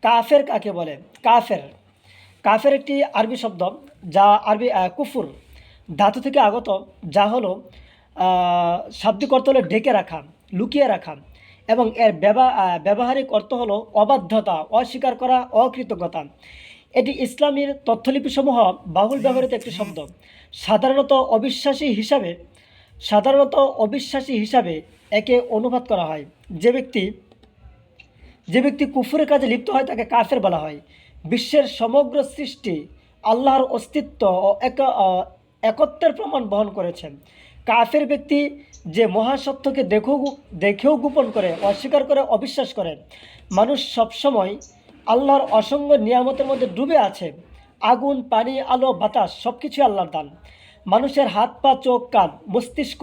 কাফের কাকে বলে? কাফের কাফের একটি আরবি শব্দ, যা আরবি কুফুর ধাতু থেকে আগত, যা হলো শাব্দিক অর্থ হলো ঢেকে রাখা, লুকিয়ে রাখা, এবং এর ব্যবহারিক অর্থ হলো অবাধ্যতা, অস্বীকার করা, অকৃতজ্ঞতা। এটি ইসলামীর তথ্যলিপিসমূহ বাহুল ব্যবহৃত একটি শব্দ। সাধারণত অবিশ্বাসী হিসাবে একে অনুবাদ করা হয়। যে ব্যক্তি কুফুরের কাজে লিপ্ত হয় তাকে কাফের বলা হয়। বিশ্বের সমগ্র সৃষ্টি আল্লাহর অস্তিত্ব ও একত্বের প্রমাণ বহন করেছেন। কাফের ব্যক্তি যে মহাসত্যকে দেখেও গোপন করে, অস্বীকার করে, অবিশ্বাস করে। মানুষ সবসময় আল্লাহর অসংখ্য নিয়ামতের মধ্যে ডুবে আছে। আগুন, পানি, আলো, বাতাস সব কিছুই আল্লাহর দান। মানুষের হাত, পা, চোখ, কান, মস্তিষ্ক,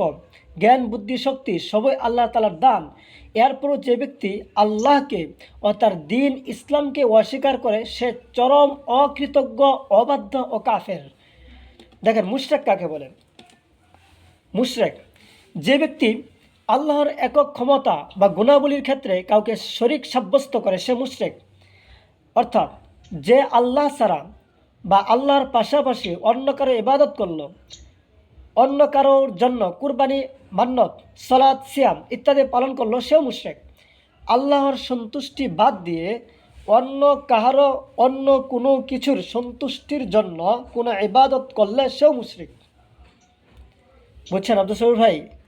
জ্ঞান, বুদ্ধি, শক্তি সবই আল্লাহ তাআলার দান। এরপরও যে ব্যক্তি আল্লাহকে ও তার দিন ইসলামকে অস্বীকার করে, সে চরম অকৃতজ্ঞ, অবাধ্য ও কাফের। দেখেন, মুশরিক কাকে বলে? মুশরিক যে ব্যক্তি আল্লাহর একক ক্ষমতা বা গুণাবলীর ক্ষেত্রে কাউকে শরীক সাব্যস্ত করে, সে মুশরিক। অর্থাৎ যে আল্লাহ ছাড়া বা আল্লাহর পাশাপাশি অন্য কারো ইবাদত করলো, অন্য কারোর জন্য কুরবানি, মান্নত, সালাত, সিয়াম ইত্যাদি পালন করলো, সেও মুশরিক। আল্লাহর সন্তুষ্টি বাদ দিয়ে অন্য কোনো কিছুর সন্তুষ্টির জন্য কোনো ইবাদত করলে সেও মুশরিক। বুঝছেন আব্দুল সবুর ভাই?